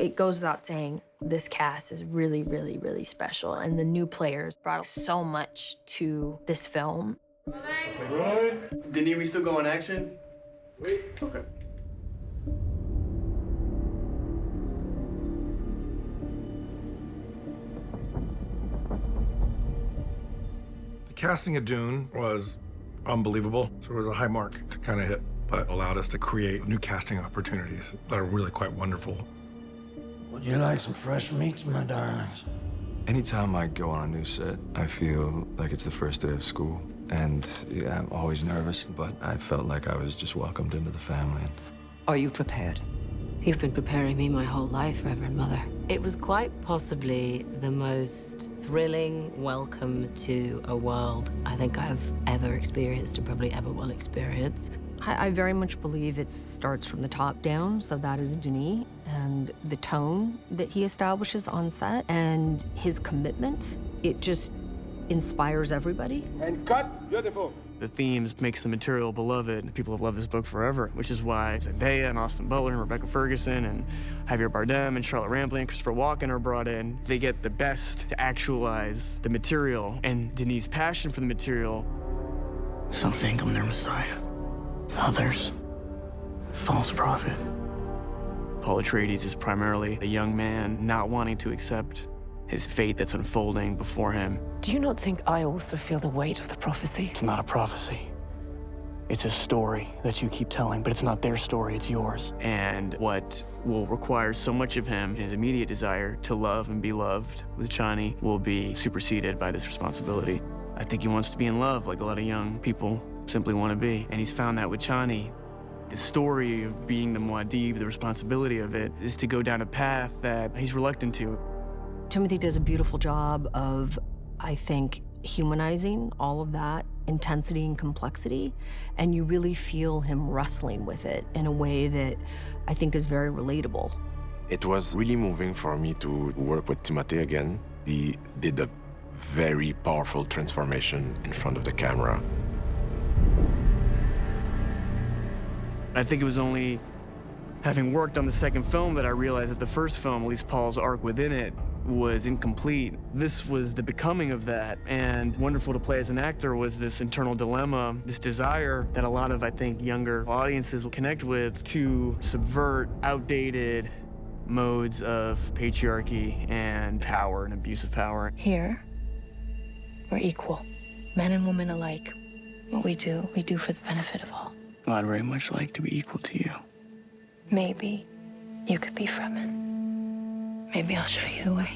It goes without saying, this cast is really, really, really special, and the new players brought so much to this film. Good. Denis, we still go on action? Wait. Okay. The casting of Dune was unbelievable, so it was a high mark to kind of hit, but allowed us to create new casting opportunities that are really quite wonderful. Would you like some fresh meats, my darlings? Anytime I go on a new set, I feel like it's the first day of school. And yeah, I'm always nervous, but I felt like I was just welcomed into the family. Are you prepared? You've been preparing me my whole life, Reverend Mother. It was quite possibly the most thrilling welcome to a world I think I've ever experienced and probably ever will experience. I very much believe it starts from the top down, so that is Denis, and the tone that he establishes on set and his commitment, it just inspires everybody. And cut. Beautiful. The themes makes the material beloved. People have loved this book forever, which is why Zendaya and Austin Butler and Rebecca Ferguson and Javier Bardem and Charlotte Rampling and Christopher Walken are brought in. They get the best to actualize the material, and Denis' passion for the material. Some think I'm their messiah. Others, false prophet. Paul Atreides is primarily a young man not wanting to accept his fate that's unfolding before him. Do you not think I also feel the weight of the prophecy? It's not a prophecy. It's a story that you keep telling, but it's not their story, it's yours. And what will require so much of him, his immediate desire to love and be loved with Chani, will be superseded by this responsibility. I think he wants to be in love like a lot of young people simply want to be. And he's found that with Chani. The story of being the Muad'Dib, the responsibility of it, is to go down a path that he's reluctant to. Timothy does a beautiful job of, I think, humanizing all of that intensity and complexity, and you really feel him wrestling with it in a way that I think is very relatable. It was really moving for me to work with Timothée again. He did a very powerful transformation in front of the camera. I think it was only having worked on the second film that I realized that the first film, at least Paul's arc within it, was incomplete. This was the becoming of that, and wonderful to play as an actor was this internal dilemma, this desire that a lot of, I think, younger audiences will connect with to subvert outdated modes of patriarchy and power and abuse of power. Here, we're equal, men and women alike. What we do for the benefit of all. Well, I'd very much like to be equal to you. Maybe you could be Fremen. Maybe I'll show you the way.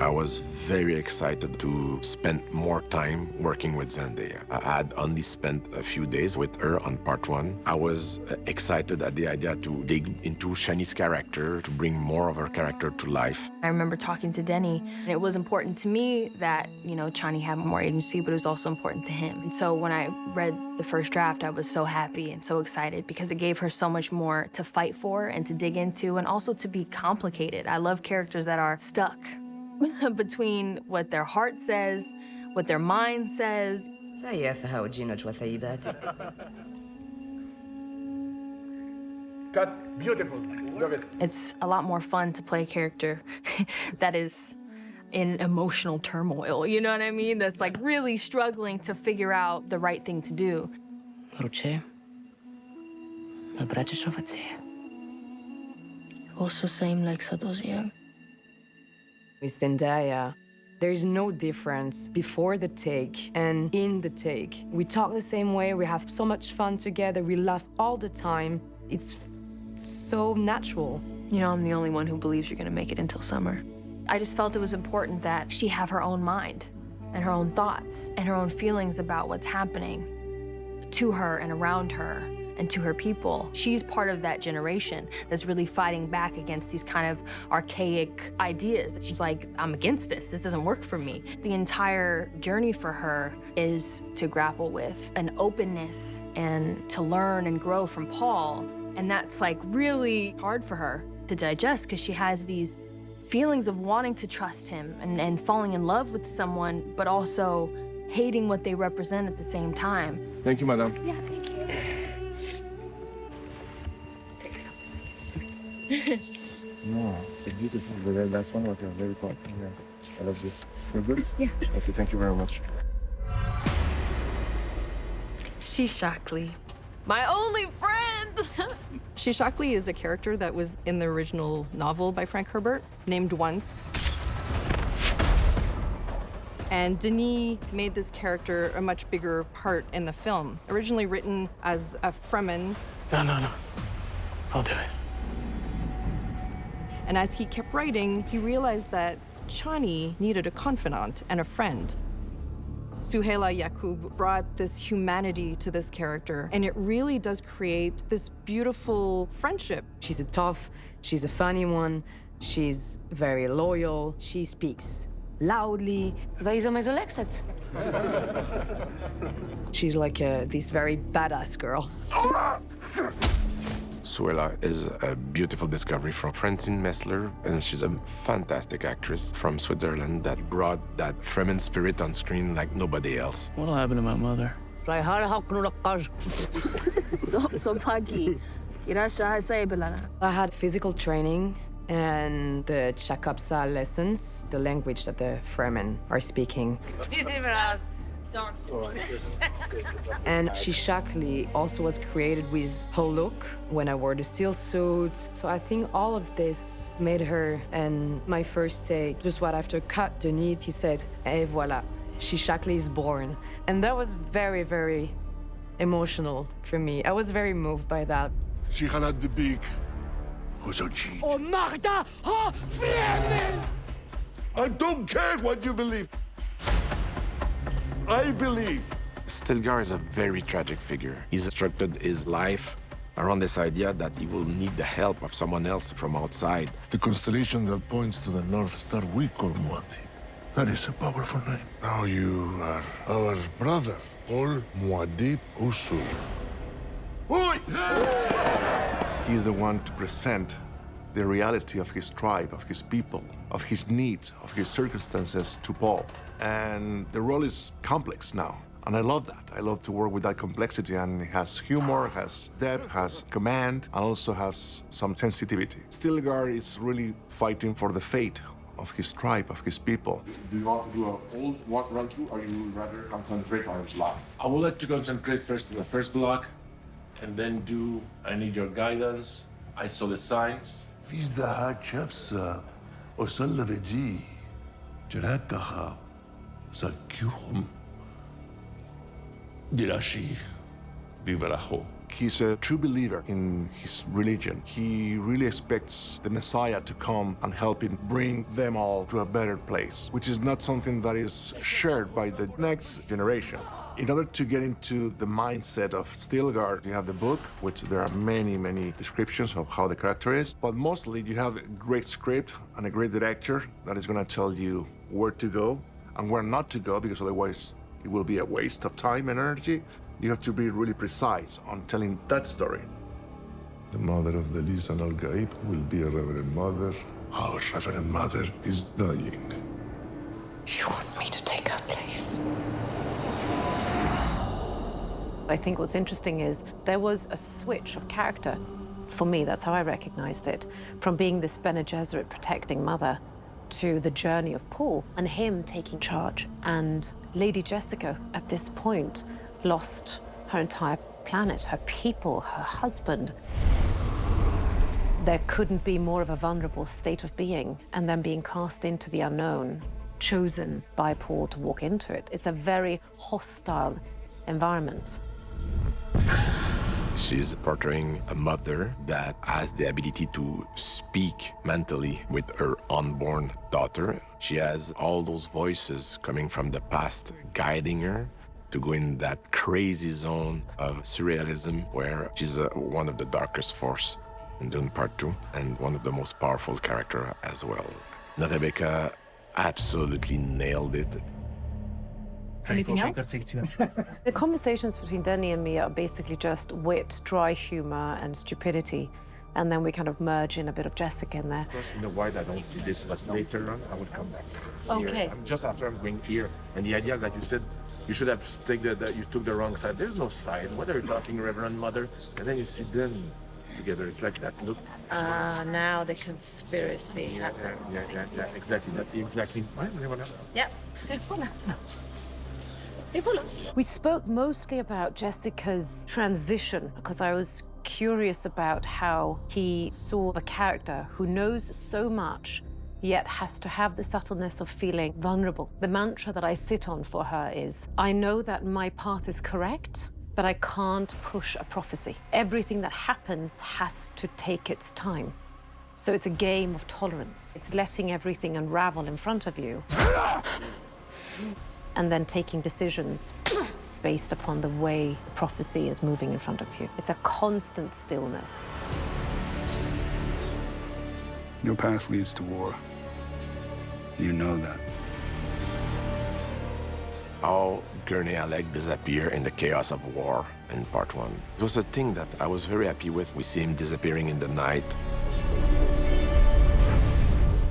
I was very excited to spend more time working with Zendaya. I had only spent a few days with her on part one. I was excited at the idea to dig into Chani's character, to bring more of her character to life. I remember talking to Denis, and it was important to me that, Chani had more agency, but it was also important to him. And so when I read the first draft, I was so happy and so excited because it gave her so much more to fight for and to dig into, and also to be complicated. I love characters that are stuck between what their heart says, what their mind says. Cut. Beautiful. Love it. It's a lot more fun to play a character that is in emotional turmoil, you know what I mean? That's like really struggling to figure out the right thing to do. Ruče, braće šovace. Also same like Sadozia. With Zendaya, there's no difference before the take and in the take. We talk the same way, we have so much fun together, we laugh all the time. It's so natural. I'm the only one who believes you're gonna make it until summer. I just felt it was important that she have her own mind and her own thoughts and her own feelings about what's happening to her and around her and to her people. She's part of that generation that's really fighting back against these kind of archaic ideas. She's like, I'm against this. This doesn't work for me. The entire journey for her is to grapple with an openness and to learn and grow from Paul. And that's like really hard for her to digest because she has these feelings of wanting to trust him and falling in love with someone, but also hating what they represent at the same time. Thank you, madam. Yeah, thank you. No, it's beautiful. The last one was very cool. Yeah. I love this. You're good? Yeah. Okay, thank you very much. She's Shockley. My only friend! Shockley is a character that was in the original novel by Frank Herbert, named Once. And Denis made this character a much bigger part in the film. Originally written as a Fremen. No. I'll do it. And as he kept writing, he realized that Chani needed a confidant and a friend. Suhaila Yaqub brought this humanity to this character, and it really does create this beautiful friendship. She's a tough, she's a funny one, she's very loyal, she speaks loudly. She's like this very badass girl. Suela is a beautiful discovery from Francine Messler, and she's a fantastic actress from Switzerland that brought that Fremen spirit on screen like nobody else. What'll happen to my mother? So Paki. I had physical training and the Chakapsa lessons, the language that the Fremen are speaking. And Shishakli also was created with her look when I wore the steel suit. So I think all of this made her, and my first take, just right after cut Denis, he said, "Et voilà, Shishakli is born." And that was very, very emotional for me. I was very moved by that. She had the big Hosochi. Oh, Magda! Oh, Fremen! I don't care what you believe. I believe. Stilgar is a very tragic figure. He's constructed his life around this idea that he will need the help of someone else from outside. The constellation that points to the North Star we call Muad'Dib. That is a powerful name. Now you are our brother, Paul Muad'Dib Usur. Oi! He's the one to present the reality of his tribe, of his people, of his needs, of his circumstances to Paul. And the role is complex now. And I love that. I love to work with that complexity, and it has humor, has depth, has command, and also has some sensitivity. Stilgar is really fighting for the fate of his tribe, of his people. Do you want to do a whole run through, or you would rather concentrate on blocks? I would like to concentrate first on the first block, and then do I need your guidance. I saw the signs. Vizda Chapsa, Osalaveji, Jarakaha, Zakuhum, Dirashi, Divaraho. He's a true believer in his religion. He really expects the Messiah to come and help him bring them all to a better place, which is not something that is shared by the next generation. In order to get into the mindset of Stilgar, you have the book, which there are many, many descriptions of how the character is, but mostly you have a great script and a great director that is going to tell you where to go and where not to go, because otherwise it will be a waste of time and energy. You have to be really precise on telling that story. The mother of the Lisan al-Gaib will be a Reverend Mother. Our Reverend Mother is dying. You want me to take her place? I think what's interesting is there was a switch of character. For me, that's how I recognized it. From being this Bene Gesserit protecting mother to the journey of Paul and him taking charge. And Lady Jessica, at this point, lost her entire planet, her people, her husband. There couldn't be more of a vulnerable state of being, and then being cast into the unknown, chosen by Paul to walk into it. It's a very hostile environment. She's portraying a mother that has the ability to speak mentally with her unborn daughter. She has all those voices coming from the past guiding her to go in that crazy zone of surrealism where she's one of the darkest force in Dune Part 2 and one of the most powerful character as well. Rebecca absolutely nailed it. Anything else? The conversations between Denis and me are basically just wit, dry humor, and stupidity. And then we kind of merge in a bit of Jessica in there. In the wild, I don't see this, but later on, I will come back. Okay. Just after I'm going here. And the idea that you said you should have taken you took the wrong side. There's no side. What are you talking, Reverend Mother? And then you see them. together. It's like that. Look. Now the conspiracy happens. Yeah, exactly. Yep. We spoke mostly about Jessica's transition because I was curious about how he saw a character who knows so much yet has to have the subtleness of feeling vulnerable. The mantra that I sit on for her is, I know that my path is correct, but I can't push a prophecy. Everything that happens has to take its time. So it's a game of tolerance. It's letting everything unravel in front of you and then taking decisions based upon the way prophecy is moving in front of you. It's a constant stillness. Your path leads to war. You know that. How Gurney Halleck disappear in the chaos of war in part 1. It was a thing that I was very happy with. We see him disappearing in the night.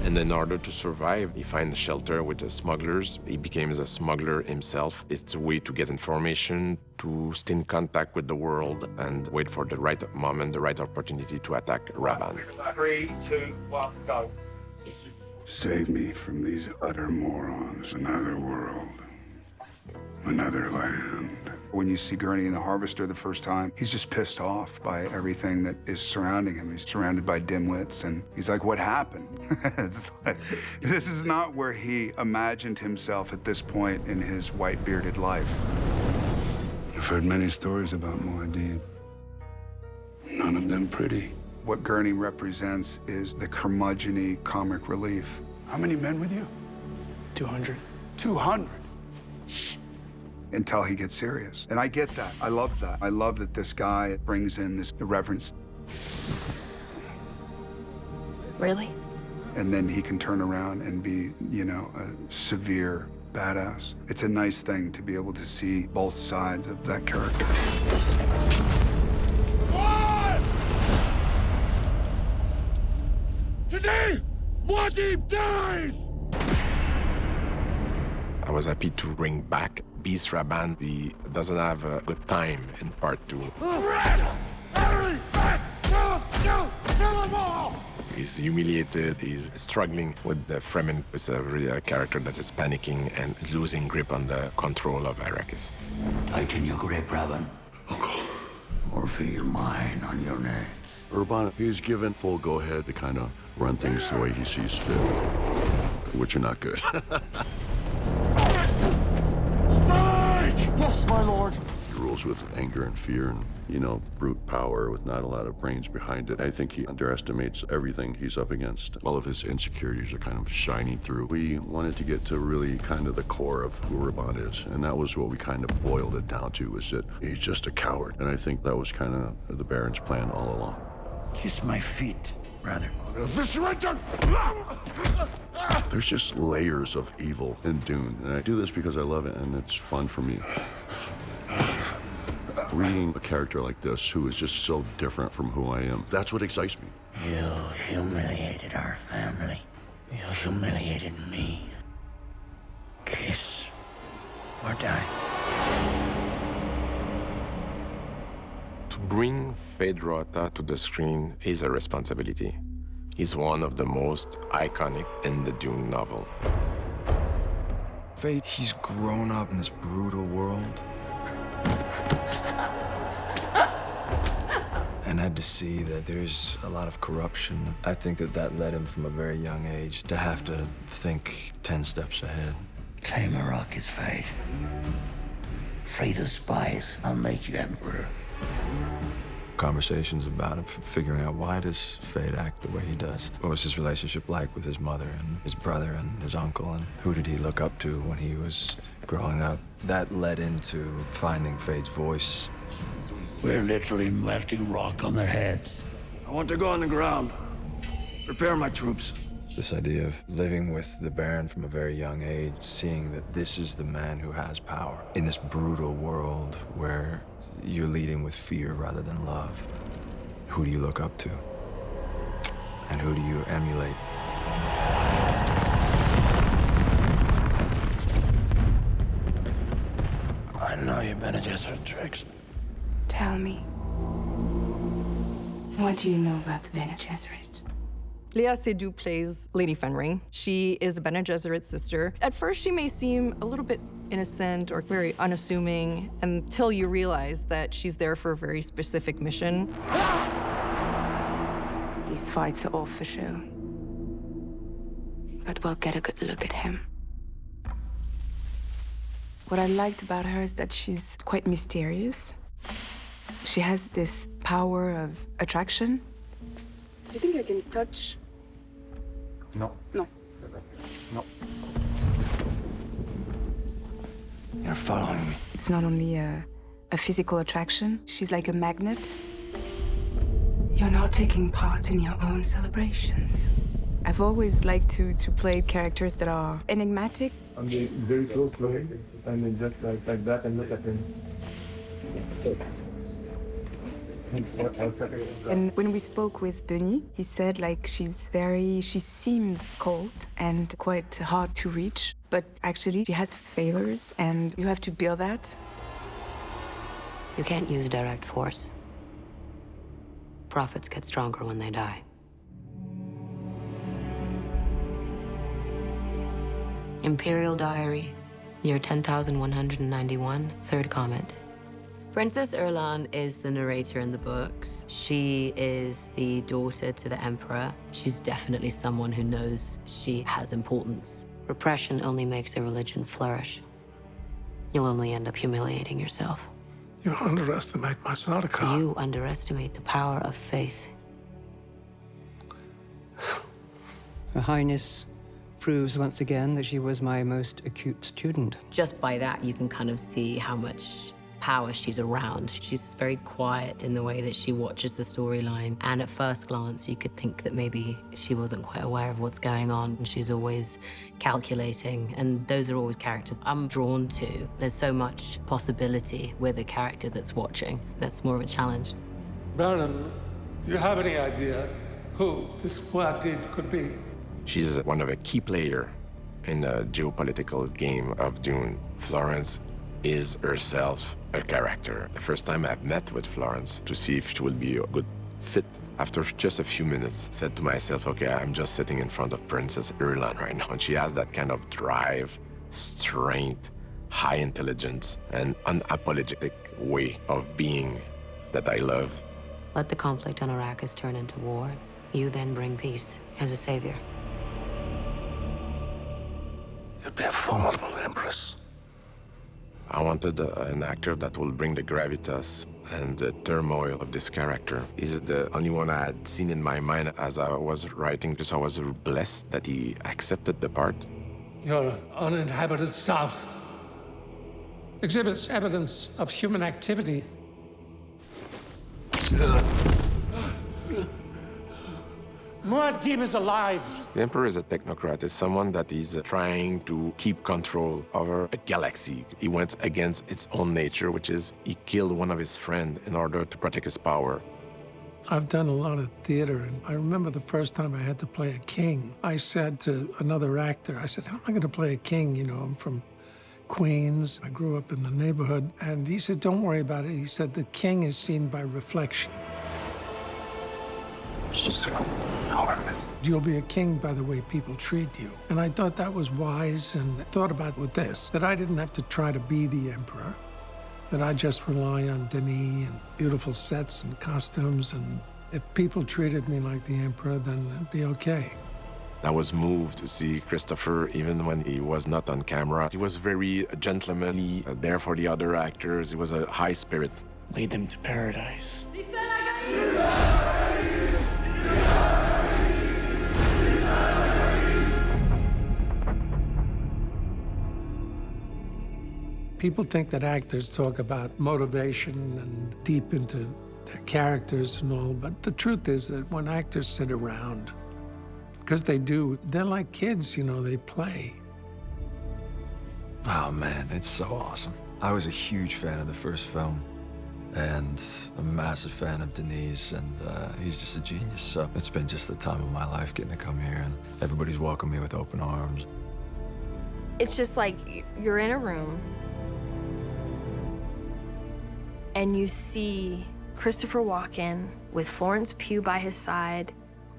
And in order to survive, he finds shelter with the smugglers. He becomes a smuggler himself. It's a way to get information, to stay in contact with the world, and wait for the right moment, the right opportunity to attack Raban. 3, 2, 1, go. Save me from these utter morons. Another world. Another land. When you see Gurney in The Harvester the first time, he's just pissed off by everything that is surrounding him. He's surrounded by dimwits, and he's like, what happened? It's like, this is not where he imagined himself at this point in his white-bearded life. I've heard many stories about Muad'Dib. None of them pretty. What Gurney represents is the curmudgeon-y comic relief. How many men with you? 200. 200? Until he gets serious. And I get that. I love that. I love that this guy brings in this irreverence. Really? And then he can turn around and be, you know, a severe badass. It's a nice thing to be able to see both sides of that character. Today, Muad'Dib dies! I was happy to bring back Beast Raban. He doesn't have a good time in part 2. He's humiliated, he's struggling with the Fremen. It's really a character that is panicking and losing grip on the control of Arrakis. Tighten your grip, Raban. Or feel mine on your neck. Urban, he's given full go-ahead to kind of run things the way he sees fit, which are not good. Yes, my lord. He rules with anger and fear and, you know, brute power with not a lot of brains behind it. I think he underestimates everything he's up against. All of his insecurities are kind of shining through. We wanted to get to really kind of the core of who Raban is, and that was what we kind of boiled it down to, is that he's just a coward. And I think that was kind of the Baron's plan all along. Kiss my feet, brother. There's just layers of evil in Dune, and I do this because I love it, and it's fun for me. Reading a character like this who is just so different from who I am, that's what excites me. You humiliated our family. You humiliated me. Kiss or die. To bring Feyd-Rautha to the screen is a responsibility. He's one of the most iconic in the Dune novel. Feyd, he's grown up in this brutal world. And had to see that there's a lot of corruption. I think that led him from a very young age to have to think 10 steps ahead. Tame Arrakis' fate. Free the spies. I'll make you emperor. Conversations about it, figuring out why does Feyd act the way he does? What was his relationship like with his mother and his brother and his uncle, and who did he look up to when he was growing up? That led into finding Feyd's voice. We're literally melting rock on their heads. I want to go on the ground. Prepare my troops. This idea of living with the Baron from a very young age, seeing that this is the man who has power in this brutal world where you're leading with fear rather than love. Who do you look up to? And who do you emulate? I know you Bene Gesserit tricks. Tell me. What do you know about the Bene Gesserit? Léa Seydoux plays Lady Fenring. She is a Bene Gesserit sister. At first, she may seem a little bit innocent or very unassuming until you realize that she's there for a very specific mission. These fights are all for show. But we'll get a good look at him. What I liked about her is that she's quite mysterious. She has this power of attraction. Do you think I can touch? No. No. No. You're following me. It's not only a physical attraction, she's like a magnet. You're not taking part in your own celebrations. I've always liked to play characters that are enigmatic. I'm very close to him, and then just like that, and look at him. And when we spoke with Denis, he said like she seems cold and quite hard to reach, but actually she has favors and you have to build that. You can't use direct force. Prophets get stronger when they die. Imperial Diary, year 10,191, third comment. Princess Erlan is the narrator in the books. She is the daughter to the Emperor. She's definitely someone who knows she has importance. Repression only makes a religion flourish. You'll only end up humiliating yourself. You underestimate my Sardaukar. You underestimate the power of faith. Her Highness proves once again that she was my most acute student. Just by that, you can kind of see how much power she's around. She's very quiet in the way that she watches the storyline. And at first glance, you could think that maybe she wasn't quite aware of what's going on. And she's always calculating. And those are always characters I'm drawn to. There's so much possibility with a character that's watching. That's more of a challenge. Baron, do you have any idea who this Muad'Dib could be? She's one of a key player in the geopolitical game of Dune. Florence is herself a character. The first time I've met with Florence to see if she would be a good fit, after just a few minutes, said to myself, okay, I'm just sitting in front of Princess Erlan right now. And she has that kind of drive, strength, high intelligence, and unapologetic way of being that I love. Let the conflict on Arrakis turn into war. You then bring peace as a savior. You'd be a formidable empress. I wanted an actor that will bring the gravitas and the turmoil of this character. He's the only one I had seen in my mind as I was writing, because I was blessed that he accepted the part. Your uninhabited south exhibits evidence of human activity. Muad'Dib is alive. The Emperor is a technocrat. Is someone that is trying to keep control over a galaxy. He went against its own nature, which is he killed one of his friends in order to protect his power. I've done a lot of theater, and I remember the first time I had to play a king. I said to another actor, I said, how am I going to play a king? You know, I'm from Queens. I grew up in the neighborhood. And he said, don't worry about it. He said, the king is seen by reflection. You'll be a king by the way people treat you. And I thought that was wise, and thought about with this, that I didn't have to try to be the Emperor, that I just rely on Denis and beautiful sets and costumes, and if people treated me like the Emperor, then it'd be okay. I was moved to see Christopher even when he was not on camera. He was very gentlemanly, there for the other actors. He was a high spirit. Lead them to paradise. People think that actors talk about motivation and deep into their characters and all, but the truth is that when actors sit around, because they do, they're like kids, you know, they play. Oh man, it's so awesome. I was a huge fan of the first film, and a massive fan of Denis, and he's just a genius. So it's been just the time of my life getting to come here, and everybody's welcomed me with open arms. It's just like you're in a room and you see Christopher Walken with Florence Pugh by his side,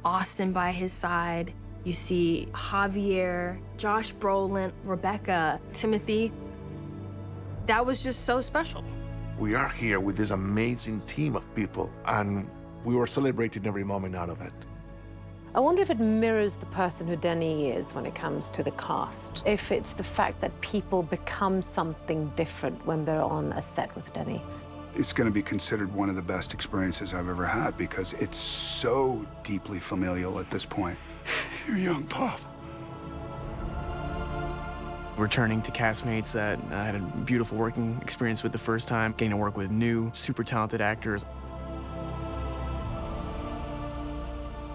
Austin by his side. You see Javier, Josh Brolin, Rebecca, Timothy. That was just so special. We are here with this amazing team of people, and we were celebrating every moment out of it. I wonder if it mirrors the person who Denis is when it comes to the cast. If it's the fact that people become something different when they're on a set with Denis. It's going to be considered one of the best experiences I've ever had because it's so deeply familial at this point. You young pup. Returning to castmates that I had a beautiful working experience with the first time, getting to work with new, super talented actors.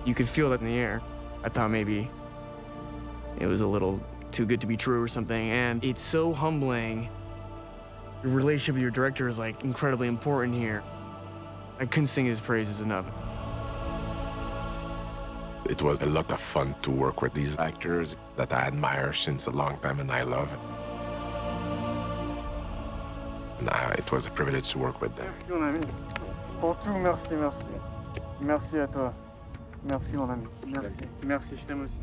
You could feel that in the air. I thought maybe it was a little too good to be true or something, and it's so humbling. Your relationship with your director is like incredibly important here. I couldn't sing his praises enough. It was a lot of fun to work with these actors that I admire since a long time and I love. And it was a privilege to work with them. Merci mon ami. Pour tout, merci, merci. Merci à toi. Merci mon ami. Merci. Merci, je t'aime aussi.